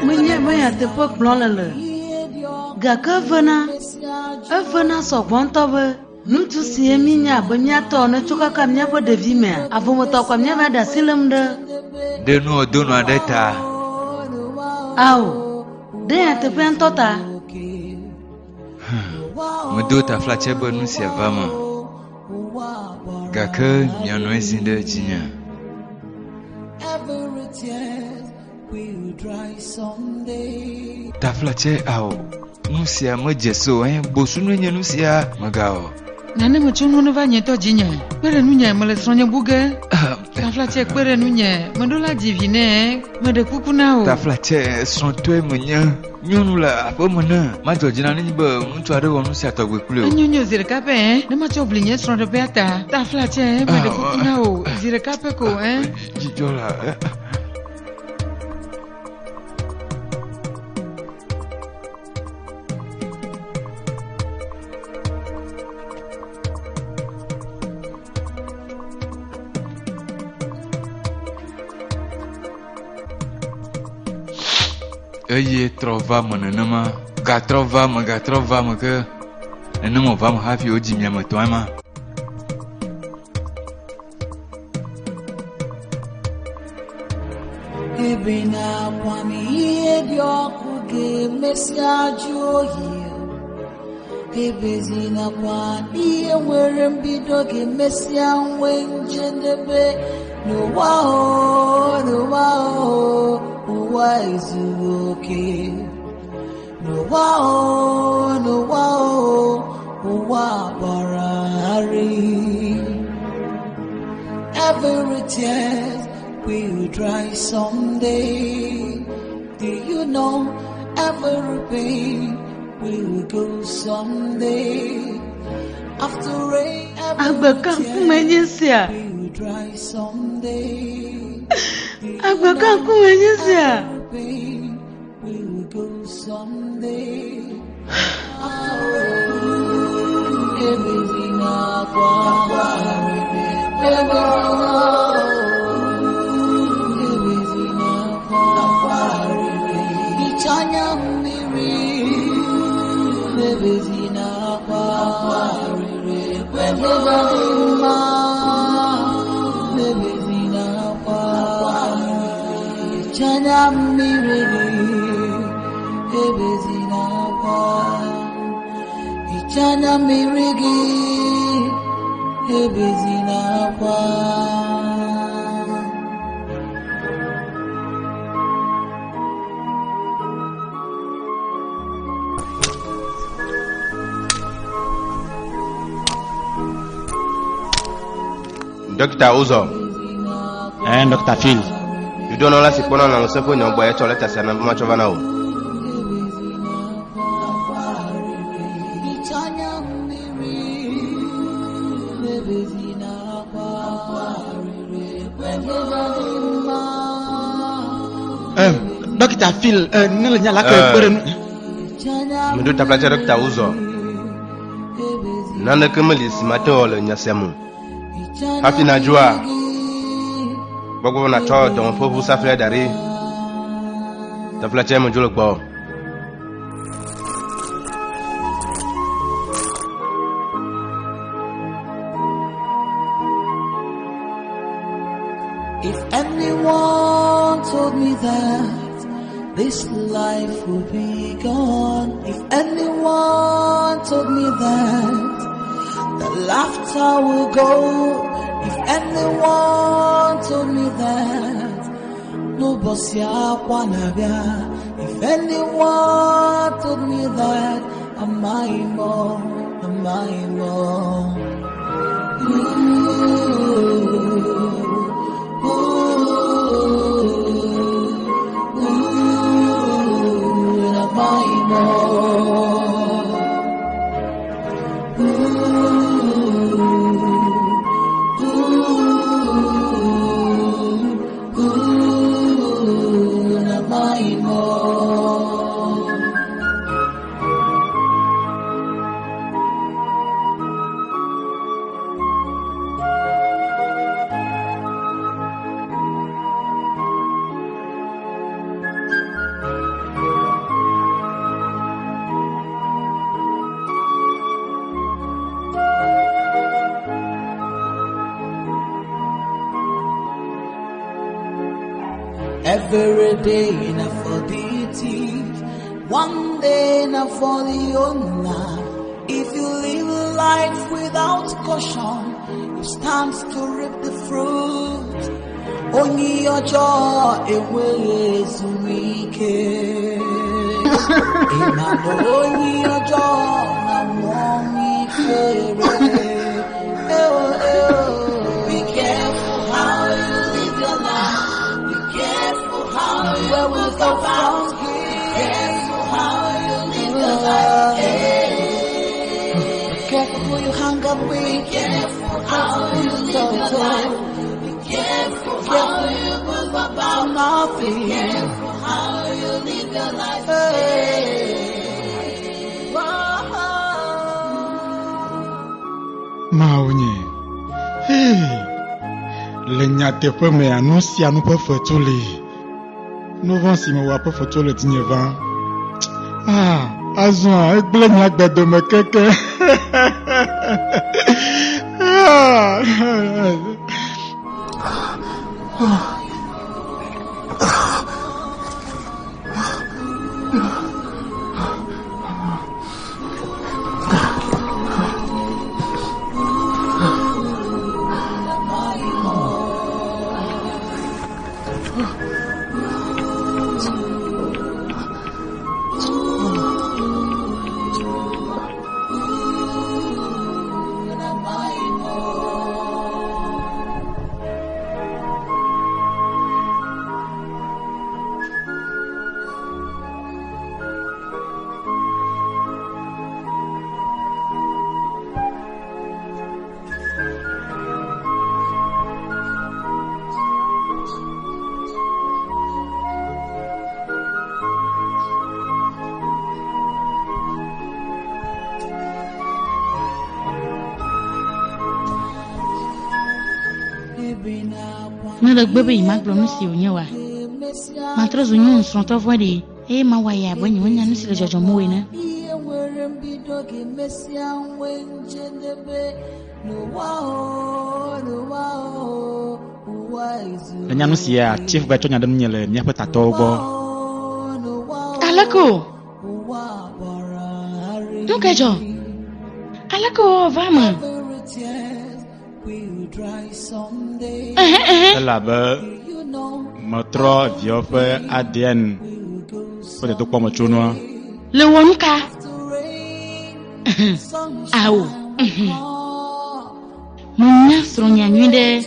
Mwenye te pok blolele. Gaka vena so gbontobe. Nutu si eminya benya to ne chuka kamnya bo devi me. Avumo to kamnya ba da silem de. De no dono adeta. Au. De ya te pentota. Mudo ta flache bo nu si avama. Gaka nyano ezinde jinya. Ta flache au. Nusia majeso bosunu nya nusia magao. Nane machunu no va nyeto jinya. Pere nunya male sronye buge. Ta flache pere nunya. Mandola divine mede kukunao. Ta flache sonto munya. Nyonula apomona. Majojina ni ba muntu ade wonu si atogwe kule. Nyonyo zirekape ne macho blinye sronde beata. Ta flache mede kukunao. Zirekape ko Jijola. Eye trovamo nanama, gatrovamo que nanamo vamos hafi oji minha matoama. Ebina kwami ebioku ke mesiajo here. Ebezina kwani enwere mbido ke mesia nwenjedebe. No wow. Why is it okay? No wow, barari. Every tear will dry someday. Do you know every pain will go someday? After rain, every tear will dry someday. Agbakanku enyisia. We will go someday. Chanya mirigi, ebezina kwa. Chanya mirigi, ebezina kwa. Dr. Uzo. Dr. Phil. You don't know si pona na nsepo nyombo ya toilet sana machova nao. Dr. Phil, nilenya lako pere. Mdo ta placer Dr. Uzo. Nana kemeli simato le nyasemu. Hafi na jua. Bogo na to don fofu safre dari. Ta placer mo jolo gbo. If anyone told me that this life would be gone, if anyone told me that the laughter will go, if anyone told me that no bosia kwanabia, if anyone told me that am I more. every day not for the thief, one day not for the owner. If you live life without caution, you stand to reap the fruit. Only your joy is weak. Only your joy be careful how you live your life. Be careful how you where we go from here. Be careful how you live your life. Be careful who you hang up with. Be careful how you live your life. Be careful how you move about nothing. Be careful how you live your life. Maonye. Hey. Le nyate pe me annonce à nous pas fotole. Nous vont si me wa pas fotole dignevan. Ah, azon e gle nya gbe de me keke. Me le bebe ima glonu si onyewa. Matra zunyu nsronto vwade. E ma waya abonye wonya no si le jojo mo we na. Le nya no si ya chief ba chonya dem nyele nya peta to bo. Alako. Nukejo. Alako vama. La ba motro viofe ADN peut être comme chono le wonka awo munya sronya nwinde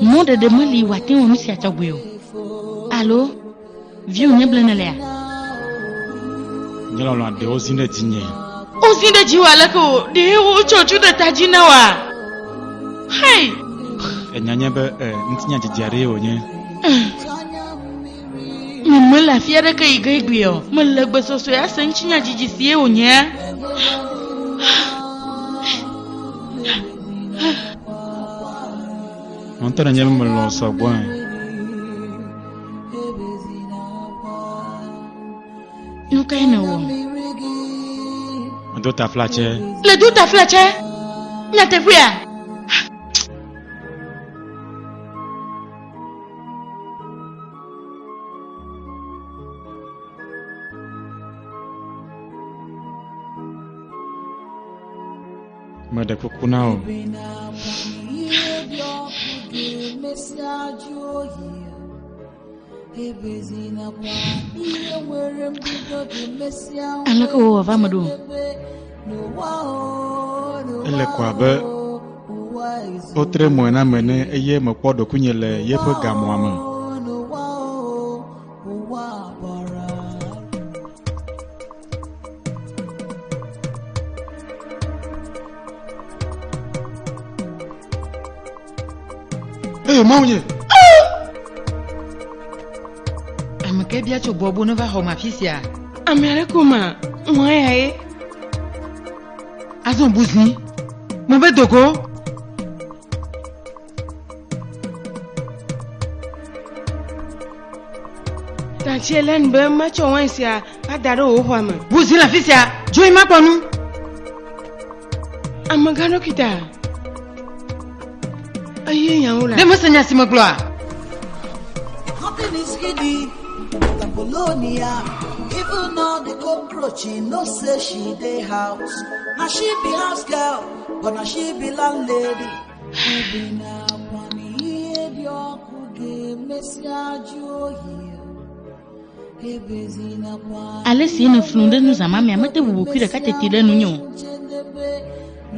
monde de mali watin wonu si atagbuyo allo viu nyeblena le nyelo lo de ozinde dinye ozinde jiwa lako de o chochu de tajina wa hey enyanye be ntinya jijare onye me la fiere ke igegbio me le gbesoso ya senchinya jijisie onye ontana nyeme me lo so bon no kai no wo do ta flache le do ta flache nyate fuya Mada kukunao alako wa vamadu ele kwa be otre moena mene eye me kpodo kunyele ye fe gamoame Maunye amake bia cho bobo no va ho ma fisia amere kuma moya e azon buzni mo be dogo ta chelen be ma cho wan sia adaro o hwa ma buzni la fisia joy ma ponu amagano kita aye yan ola de mo senya si mo gloire Nothing is hidden APOLONIA, even all the cockroach, no say she dey house. Now she be house girl, but now she be landlady. Ale si ne flunde nous ama me amate bubu kire kateti le nu nyo.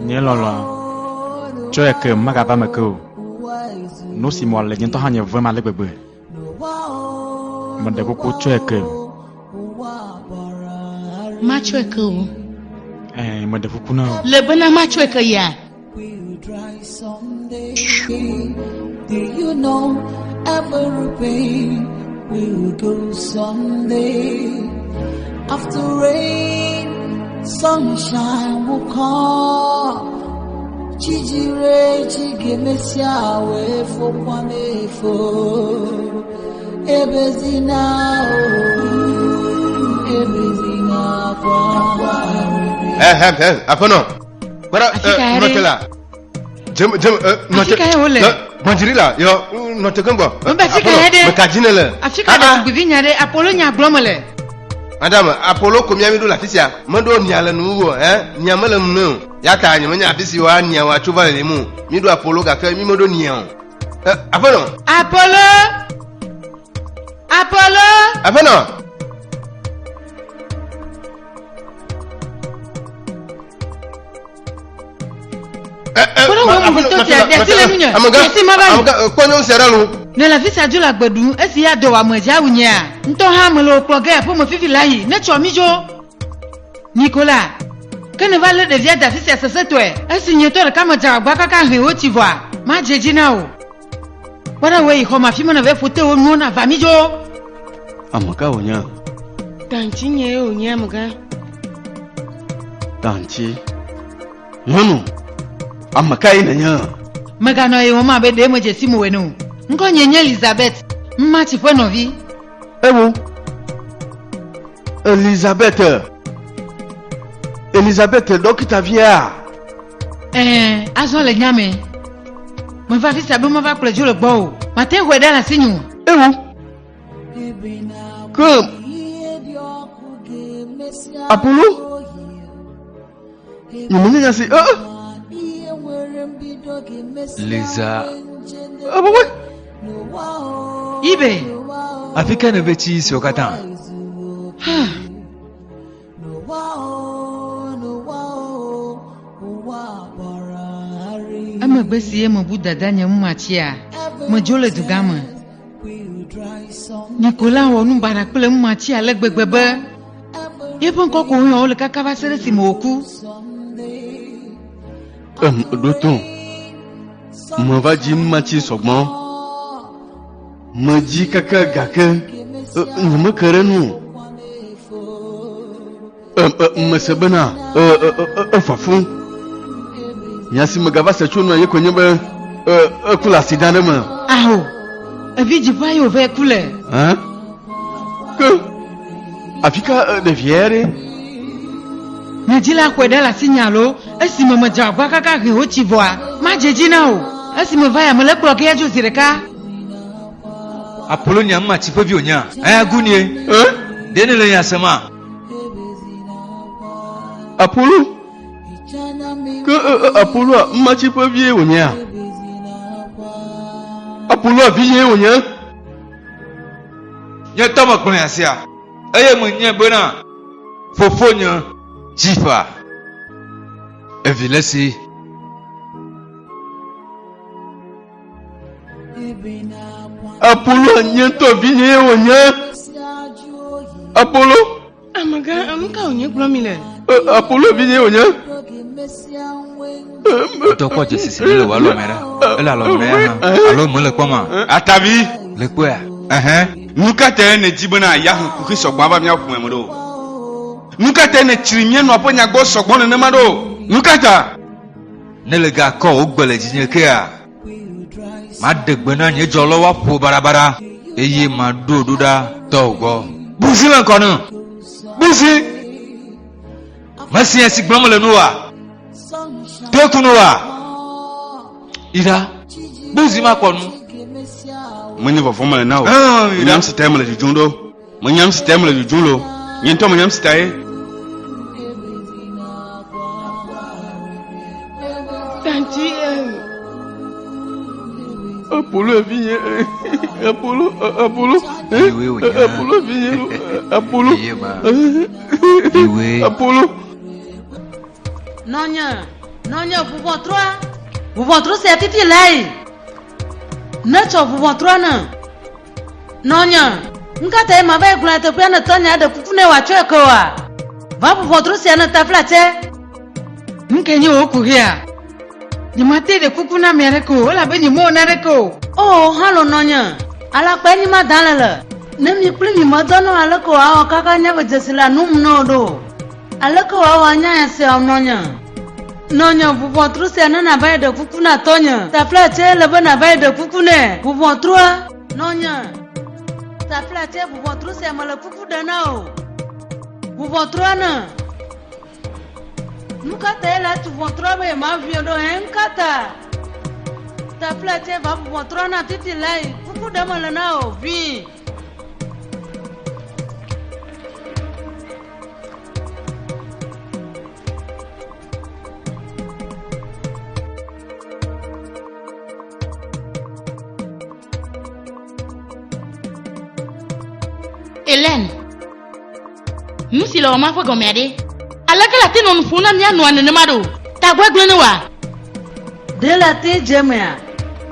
Nye lolo. Choe ke magava me ko. No si mo le nyento hanye vraiment le bebe. Mande ko choe ke. Ma choe ke o. Mande ko kuna. Le bana ma choe ke ya. Do you know every pain will go someday? After rain, sunshine will come. Chijire chigemesia we for kwame for ebezina kwa. Apono. Para notela. Jem Manjiri la, yo, note kumbo. Afrika da guvinya de Apolonia blomele. Madame, Apollo komia mi do la tisia. Mando niala nuwo, niamala mu. Ya ta nyama nya afisi wa nia wa chuva le mu. Mi do Apollo ga ka mi modo nia. Apollo. Ne la fisa du la gbedu esi ya do wa moja wunya nto ha mo lo proga po mo fifi layi ne cho mi jo Nicolas que ne va le devia da fisa sese to esi nyeto ka mo ja gba kaka he o ti voa ma jeji na o para we ko ma fi mo na ve foto o nu na va mi jo amaka wonya Tanti nye o nya mga. Tanti yono amaka ina nya Megano ye wo ma be de mo je si mo we no nko nyenye Elizabeth mma ti fo no vi ewo Elizabeth dokita via azon le nyame mo va fi sabe mo va plejo le gbo o ma te hwe da la sinyu ewo comme Apollo nous menons ainsi Leza ouais Ibe Afrika ne beti sokatan ama gbesi mo bu dada nya mu machia mo jole dugama Nicolas wo nu bara pele mu machia le gbegbebe ye pon ko ko yan o le kaka ba sere si mo oku Doton mo va di mati sogmo mo di kaka gaka mo kerenu mo sebena fafu yasi magaba se chuno ye konye ba kula sidane ma aho eviji pa yo ve kule que Afrika de viere Najila kweda la signalo esi mo maja gba kaka he o ti voa ma jeji na o esi mo va ya mo le pro ke ajo sireka Apolonia mma ti fo bi onya agunie dene le yasema Apollo que Apollo mati pe vie onya Apollo vie onya nye tomo kun asia eye mo nye bona fofonya jifa evilesi Apollo nyento vie onya Apollo Amaga amka onye blomile. Apollo vie onya to ko je sisi le wa lo mera ela lo mera alo mo le koma Atabi. le kwa Nuka te ne jibona ya ku ki sogba ba mi afun mo do. Nuka te ne tirimie no aponya gbo sogbon ne ma do. Nuka ta ne le ga ko ogbele jinye ke a ma degbe na nye jolo wa po barabara eye ma do duda to go busi lan kono busi ma si esi gbomo le no wa to kunu wa ira busi ma konu Mwenye va former now. Ah, Nam si time le jundo. Monyam système le julo. Yento monyam système. Tanti, Apollo vient. Apollo. Oui, oui, Apollo vient. Apollo. Oui. Apollo. Non, vous vont trop c'est pipi là. Vous vont trop non. Nkata ma ba gula te pe na tonya de kukune wa chweko wa. Va vous vont trop c'est na ta flate. Nkenye okuhia. Ni mate de kukuna mereko, ola be ni mo na reko. Oh, hallo nonya. Ala pe ni ma dalala. Ne mi pli mi ma dono ala ko a kaka nya be jesila num no do. Ala ko a nya ya se nonya. Nonya vous vont trop c'est na ba de kukuna tonya. Ta flate le ba na ba de kukune. Vous vont trop nonya. Ta flate vous vont trop c'est ma le kuku de nao. Vous vont trop na. Mukata là tu vont trop mais ma vieux do enkata. Ta flate va vous vont trop na titi là. Kuku de ma le nao vi. Hélène, nous si l'on m'a fait comme aider. Alors que la tête non fou n'a mia noa ne mado. Ta gwa glone wa. De la te jemea.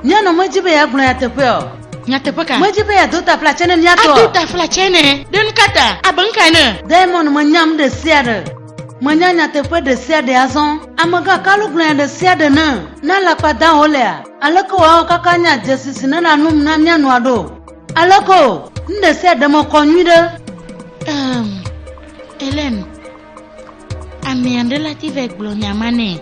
Nya no majibe ya guna ya tepeo. Nya tepeka. Majibe ya dota flachene nya to. Atuta flachene. Den kata abanka ne. Diamond manyam de siade. Manyanya tepe de siade azon. Amaga kalu guna de siade na. Na la pada olea. Aloko wa kakanya jesisi na na num na mia noa do. Aloko nde siade mo konyude. Hélène. Amiande la ti vek blonya mane.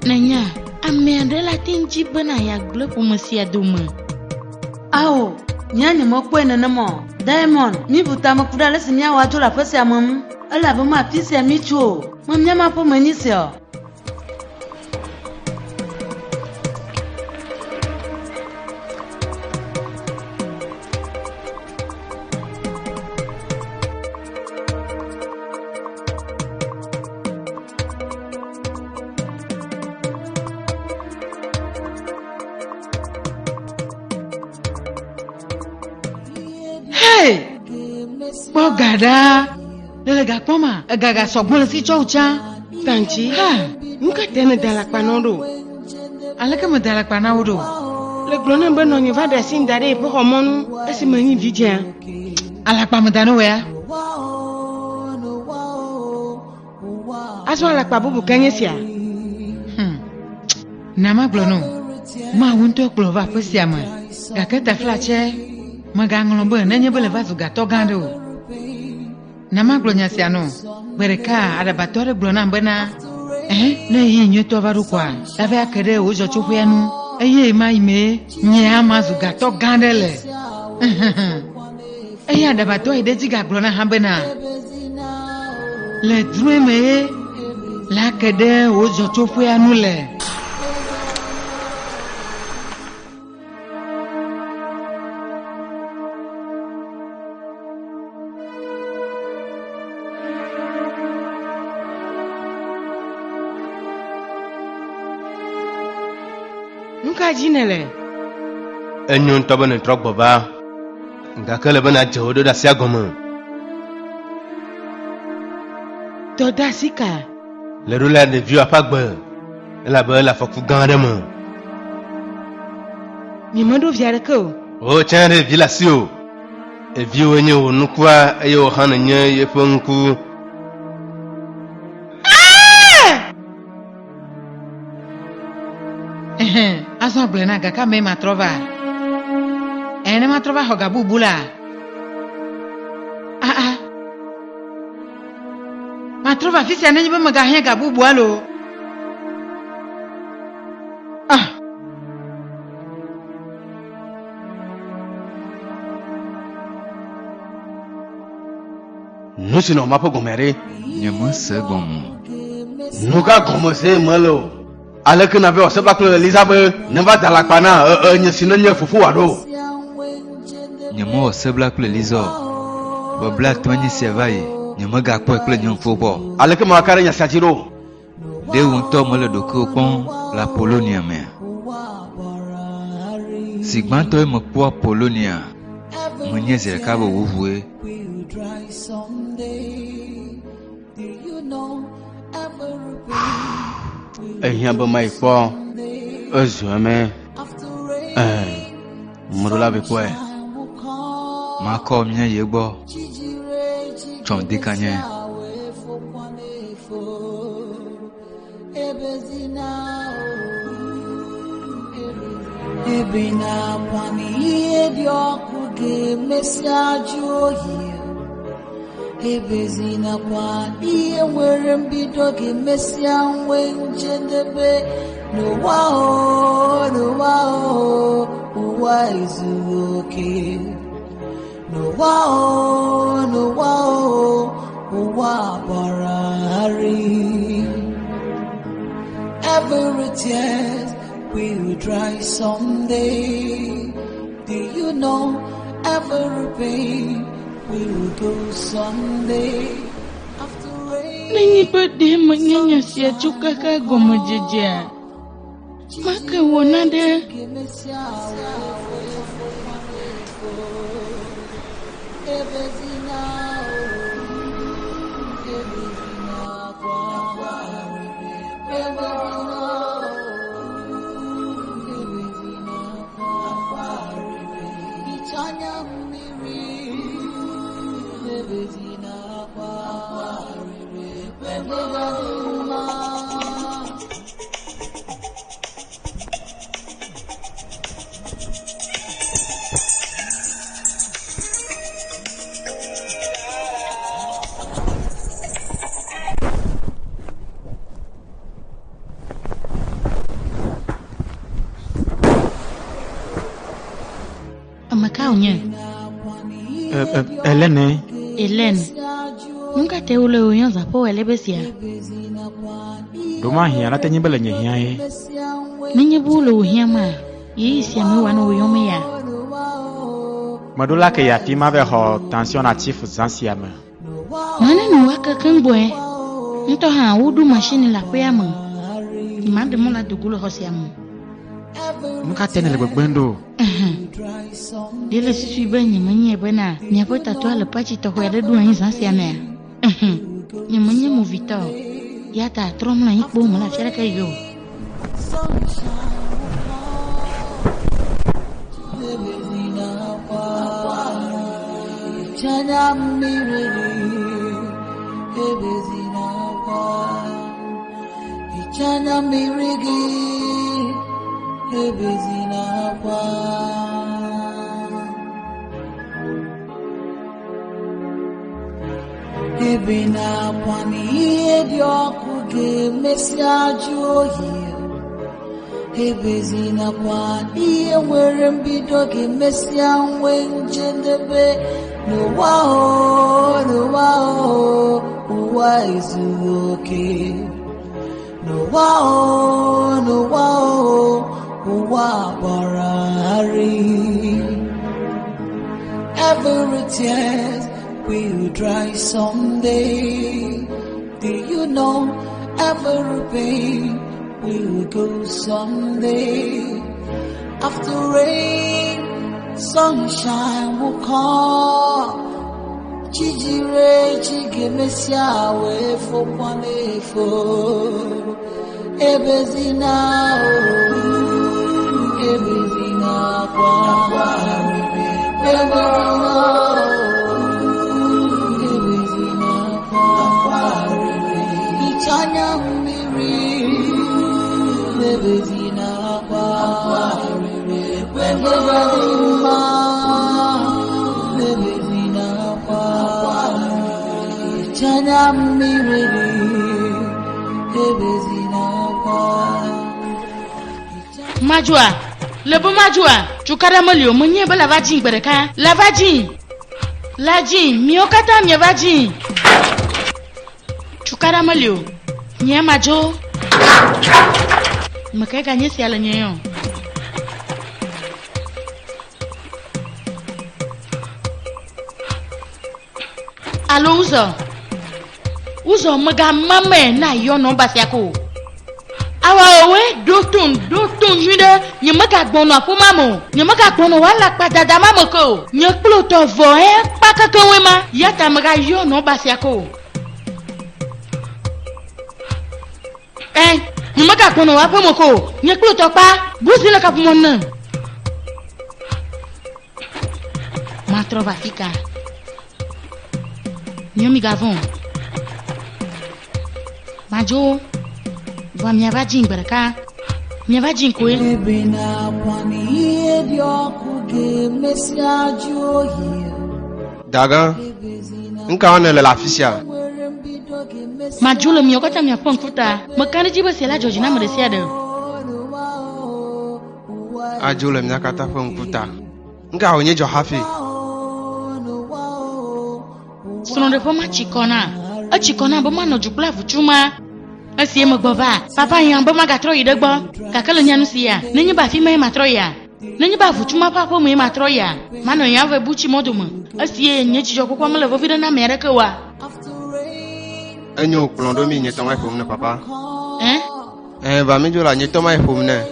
Nanya, amiande la ti njibena ya glo pour monsieur duma. Awo, nyanya mo kwene na mo. Diamond, mi buta mo kudale simia watu la pese ya mamu. Ala bo ma fisi ya micho. Mamnya ma po menisio. Bogada. Le ga poma, gaga sogbon si choucha. Tanti. Ha, nka tene dala panodo. Alaka me dala panodo. Le glona beno ni va da sin dare po homonu, esi mani vidja. Ala pa me dano ya. Aso ala pa bubu kanyesia. Nama glono. Ma wunto klova pesiama. Gaketa flache. Magangolo be nenye bele vazu gato gando. Nama glonya siano. Bereka ada batore glona mbena. Ne yi nyeto varu kwa. Ave akere ojo chufu yanu. Eye ma ime nye amazu gato gandele. Eye ada batore deji ga glona hambena. Le drueme la kede ojo chufu yanu le. Jinele enyon tobo ne trok baba ngakele bana jehodo da sia gomo to da sika le roula de vieux apagbe la be la foku gande mo ni mando viare ko o chande vilasio e vieux enyo nukwa ayo hananye ye fonku Aso blena gaka me matrova. Ene matrova hoga bubula. Matrova fisi ane nyibe magahe ga bubu alo. Nusi no mapo gomere. Nyama se gomo. Nuka gomo se malo. Ale que n'avait pas que Elisabeth ne va dans la pana, n'y sinon n'y fufu ado. Nyama se black le lizo. Bobla twenty seven, you maga pokle young football. Aleke mwakare nya sajiro. De wonto mole doko pon la Polonia me. Sigmanto e mokpo Polonia. Mwenye zerkabo wuvwe. Ehia mai po. Ozuame. Murula be po. Ma ko mnya yegbo. Chon dikanye. Ebina kwani edioku ge mesiaju here. Ebezina kwani enwere mbido ge mesianwe njedebe. No wow, uwa izu oke. No wow, uwa barari. Every tear will dry someday. Do you know every pain will go someday? After rain. Nani pede manyanya sia chuka ka gomo jeje. Maka wonade. Hélène, nunca te ule unyonza po elebesia. Doma hiya na tenyi bele nyehia e. Ninyi bulu uhiama, yi sia me wana uyome ya. Madula ke ya tima be ho tension natif zansiame. Mana ni waka kengboe. Nto ha wudu machine la pe amu. Imande mo la dugulu hosiamu. Nuka tenele gbendo. Dile sisi benye mwenye bena nyapota toa pachi to kwede duan zansiame. Ni mwenye movito. Yata trom na ikbo mo la fereka yo. Chanya miriri, ebezina kwa. Chanya mirigi, ebezina kwa. Ebina kwani edioku ge mesiaju here. Ebezina kwani enwere mbido ge mesianwe njedebe. No wow, uwa izu oke. No wow, uwa barari. Every tear will dry someday. Do you know every pain will go someday? After rain, sunshine will come. Chijire chigemesia we for kwanefo. Ebezina kwa. Ebezina kwa. Ichanya miri. Ebezina kwa. Chanya miriri, ebezina kwa. Majua, lebo majua, chukara molio mwenye ba lavajin bereka, lavajin. Lajin, miokata miavajin. Chukara molio, nye majo. Makeka nyesi ala nyeyo. Alo uzo maga mame na yo no basiako. Awa owe dotun jude nyemaga gbono apomamo nyemaga gbono wala padada mamoko nyekplo to vo pakaka wema yata maga yo no basiako. Nyemaga gbono apomoko nyekplo to pa buzila kapumona. Matro bafika. Nyomi gavon. Majo wa miavajin beraka miavajin kwe Daga nka wana la fisia Majo le miokota miapon futa makani jiba sela jojina mresia de ajule mnyakata fon kuta nka onye jo hafi Sonde poma chikona a chikona boma no jukla fuchuma Asie magbova papa yan boma gatro idegbo kakale nyanu sia nenyi ba fi me matroya nenyi ba fuchuma papa me matroya mano yan ve buchi modumu asie nyechi jokoko mele vo vida na mereke wa enyo plondo mi nyeto mai fomne papa ba mi jola nyeto mai fomne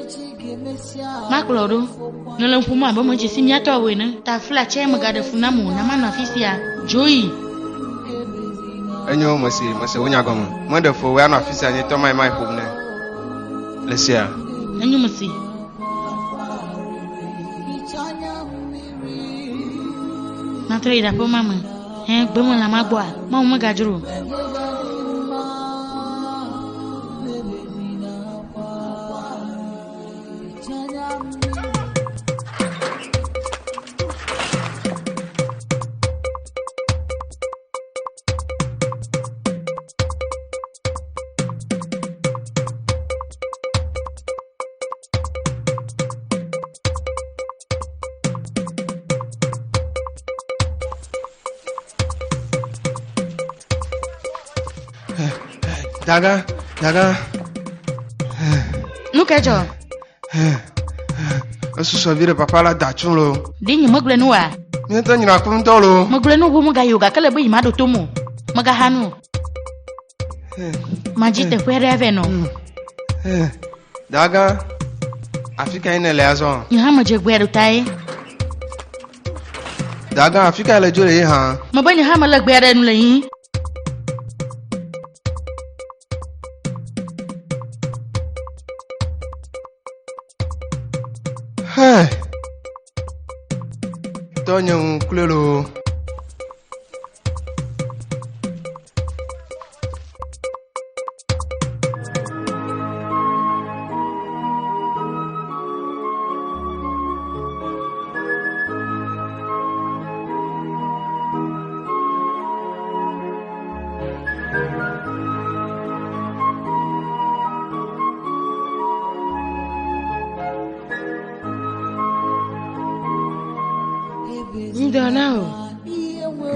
maklodo nele fuma boma jisi miato we ne ta fla che magade funamu na mano afisia joyi enyo masi wonya gomo mande fo we na fisa nyeto mai fomne lesia enyo masi Matre da po mama gbemo la magboa ma mo gajuru Daga. Nukejo. Asu vire papa la dachun lo. Dinyi maglenu wa. Ni to nyina kun to lo. Maglenu bu muga yoga kale be imado tomu. Maga hanu. Majite kwere veno. Daga. Afrika ine le azo. Nya maje gweru tai. Daga Afrika le jore ha. Mabani ha mala gwere nu le yin. Tonyo kulelo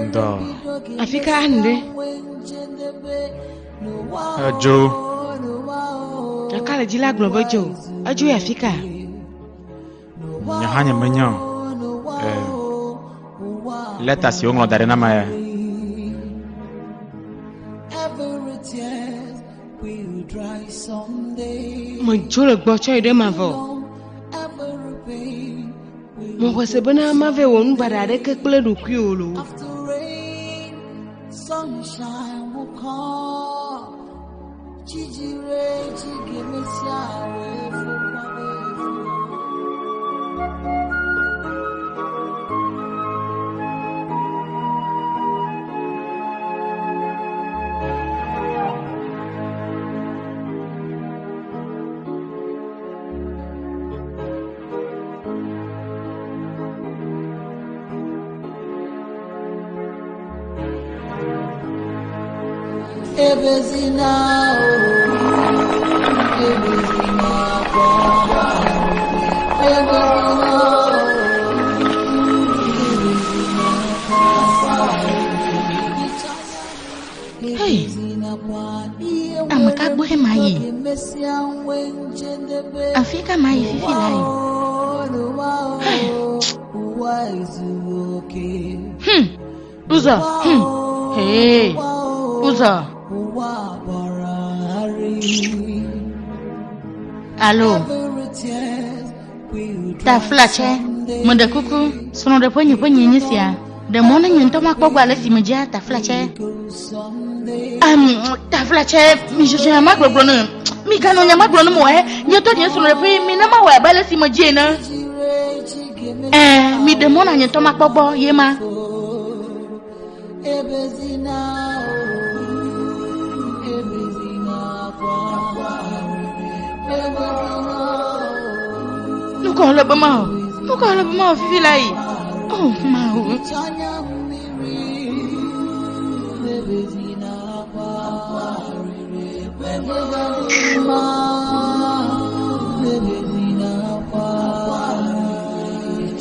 Ndo Afika ande Ajo akala jila globo jo aju Afika nyahanya menyo leta si ongo dare na ma mo jolo gbo cho ide mavo mo kwese bana mave wonu badare ke kple dukwi olo sunshine will come. Chijire, Hey, amaka gbohe mayi. Afika mayi fifi lai. Uzo, Hey, ụzọ. Alo. Ta flache. Manda kuku. Sono de ponyi nyisia. De mona nyento makpogwa le simejia ta flache. Ta flache mi jojo makpogwa no. Mi kanu nya makpogwa no mo nyeto nye sono de ponyi mi na ma wa ba le simejia na. Mi de mona nyento makpogwa yema. Nuko le bama fifi lai. Oh ma.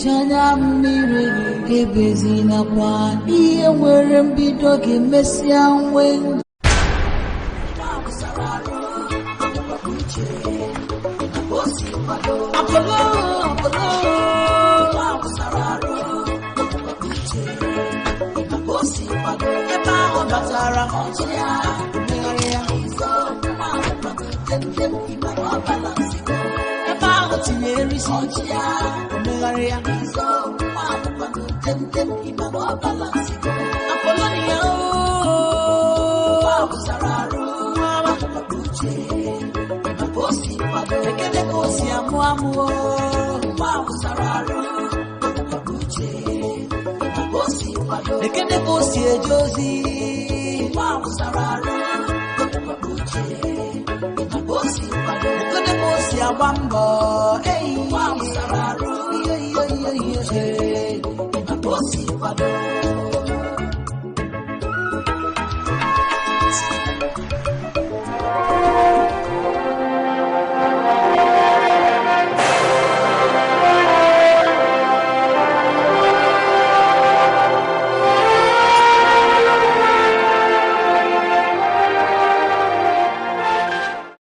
Chanya miri ebezina kwa iye nwere mbido gị mesịa nwe Apolonia,